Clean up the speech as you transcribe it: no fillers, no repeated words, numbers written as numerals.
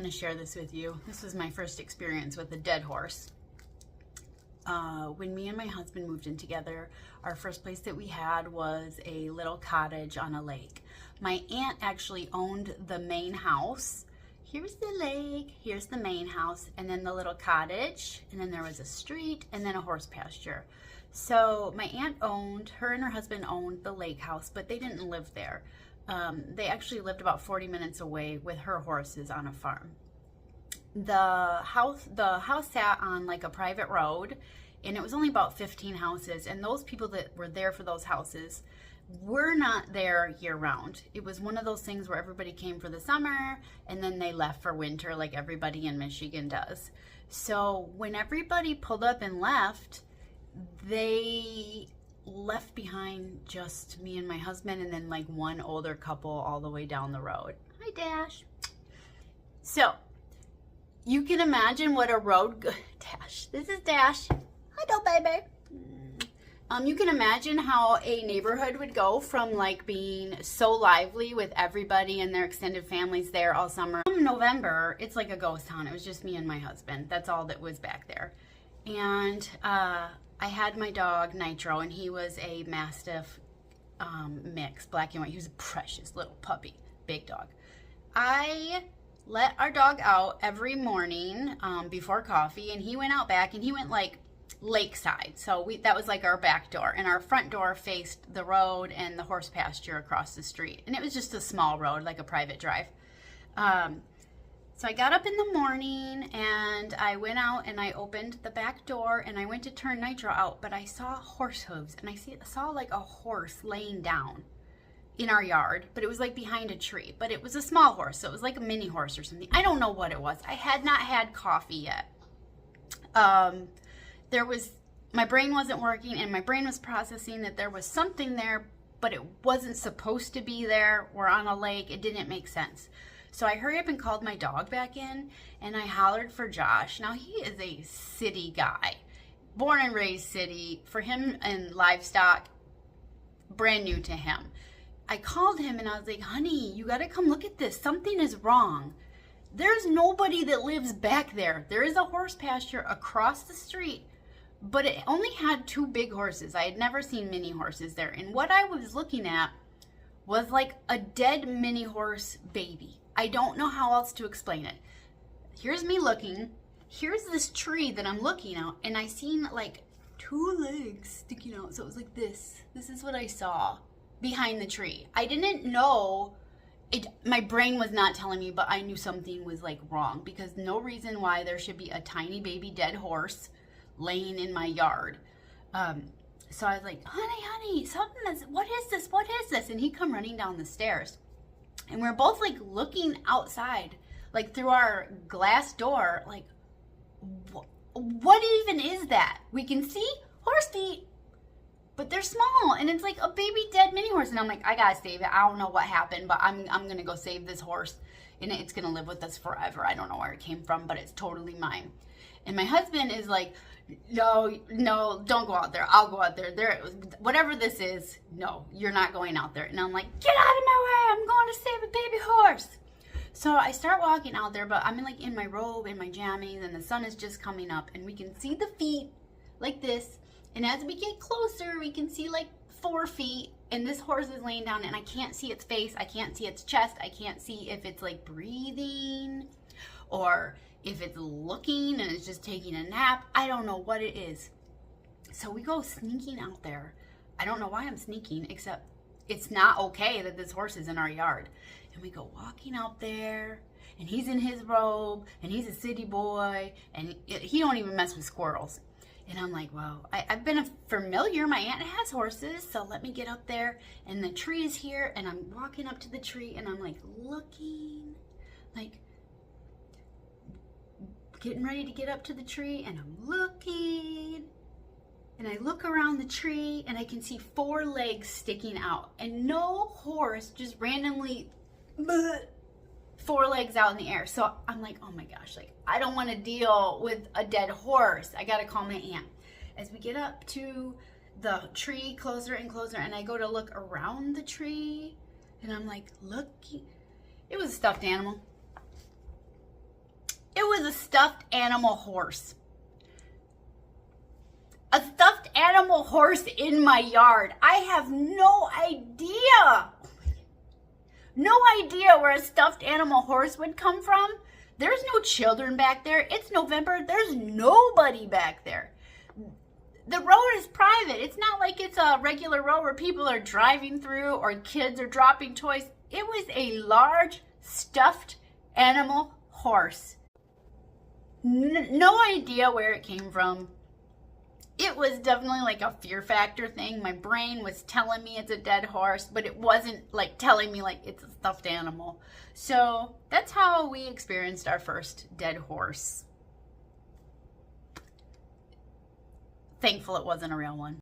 going to share this with you. This was my first experience with a dead horse. When me and my husband moved in together, our first place that we had was a little cottage on a lake. My aunt actually owned the main house. Here's the lake, here's the main house, and then the little cottage, and then there was a street, and then a horse pasture. So my aunt her and her husband owned the lake house, but they didn't live there. They actually lived about 40 minutes away with her horses on a farm. The house sat on like a private road, and it was only about 15 houses, and those people that were there for those houses were not there year round. It was one of those things where everybody came for the summer and then they left for winter, like everybody in Michigan does. So when everybody pulled up and left, they left behind just me and my husband, and then like one older couple all the way down the road. Hi, Dash. So you can imagine what a road Dash. This is Dash. Hello, baby. You can imagine how a neighborhood would go from like being so lively with everybody and their extended families there all summer. In November, it's like a ghost town. It was just me and my husband. That's all that was back there. And I had my dog Nitro, and he was a Mastiff mix, black and white. He was a precious little puppy, big dog. I let our dog out every morning before coffee, and he went out back, and he went like lakeside. So that was like our back door, and our front door faced the road and the horse pasture across the street. And it was just a small road, like a private drive. So I got up in the morning and I went out and I opened the back door and I went to turn Nitro out, but I saw horse hooves, and I saw like a horse laying down in our yard, but it was like behind a tree. But it was a small horse, so it was like a mini horse or something. I don't know what it was. I had not had coffee yet. My brain wasn't working, and my brain was processing that there was something there, but it wasn't supposed to be there. We're on a lake. It didn't make sense. So I hurried up and called my dog back in, and I hollered for Josh. Now, he is a city guy, born and raised city. For him and livestock, brand new to him. I called him and I was like, honey, you got to come look at this. Something is wrong. There's nobody that lives back there. There is a horse pasture across the street, but it only had 2 big horses. I had never seen mini horses there. And what I was looking at was like a dead mini horse baby. I don't know how else to explain it. Here's me looking. Here's this tree that I'm looking at, and I seen like 2 legs sticking out. So it was like this. This is what I saw behind the tree. I didn't know it. My brain was not telling me, but I knew something was like wrong, because no reason why there should be a tiny baby dead horse laying in my yard. So I was like, honey, what is this? And he come running down the stairs, and we're both like looking outside, like through our glass door, like, what even is that? We can see horse feet, but they're small, and it's like a baby dead mini horse. And I'm like, I gotta save it. I don't know what happened, but I'm gonna go save this horse, and it's gonna live with us forever. I don't know where it came from, but it's totally mine. And my husband is like, no, don't go out there. I'll go out there. Whatever this is, no, you're not going out there. And I'm like, get out of my way. I'm going to save a baby horse. So I start walking out there, but I'm in my robe and my jammies, and the sun is just coming up, and we can see the feet like this. And as we get closer, we can see like 4 feet, and this horse is laying down, and I can't see its face. I can't see its chest. I can't see if it's like breathing or if it's looking and it's just taking a nap. I don't know what it is. So we go sneaking out there. I don't know why I'm sneaking, except it's not okay that this horse is in our yard. And we go walking out there, and he's in his robe, and he's a city boy, and he don't even mess with squirrels. And I'm like, wow, I've been familiar. My aunt has horses, so let me get up there. And the tree is here, and I'm walking up to the tree, and I'm like looking, like getting ready to get up to the tree, and I'm looking, and I look around the tree, and I can see 4 legs sticking out, and no horse just randomly 4 legs out in the air. So I'm like, oh my gosh, like I don't want to deal with a dead horse. I gotta call my aunt. As we get up to the tree closer and closer, and I go to look around the tree, and I'm like looking. It was a stuffed animal. was a stuffed animal horse. A stuffed animal horse in my yard. I have no idea. No idea where a stuffed animal horse would come from. There's no children back there. It's November. There's nobody back there. The road is private. It's not like it's a regular road where people are driving through or kids are dropping toys. It was a large stuffed animal horse. No idea where it came from. It was definitely like a fear factor thing. My brain was telling me it's a dead horse, but it wasn't like telling me like it's a stuffed animal. So that's how we experienced our first dead horse. Thankful it wasn't a real one.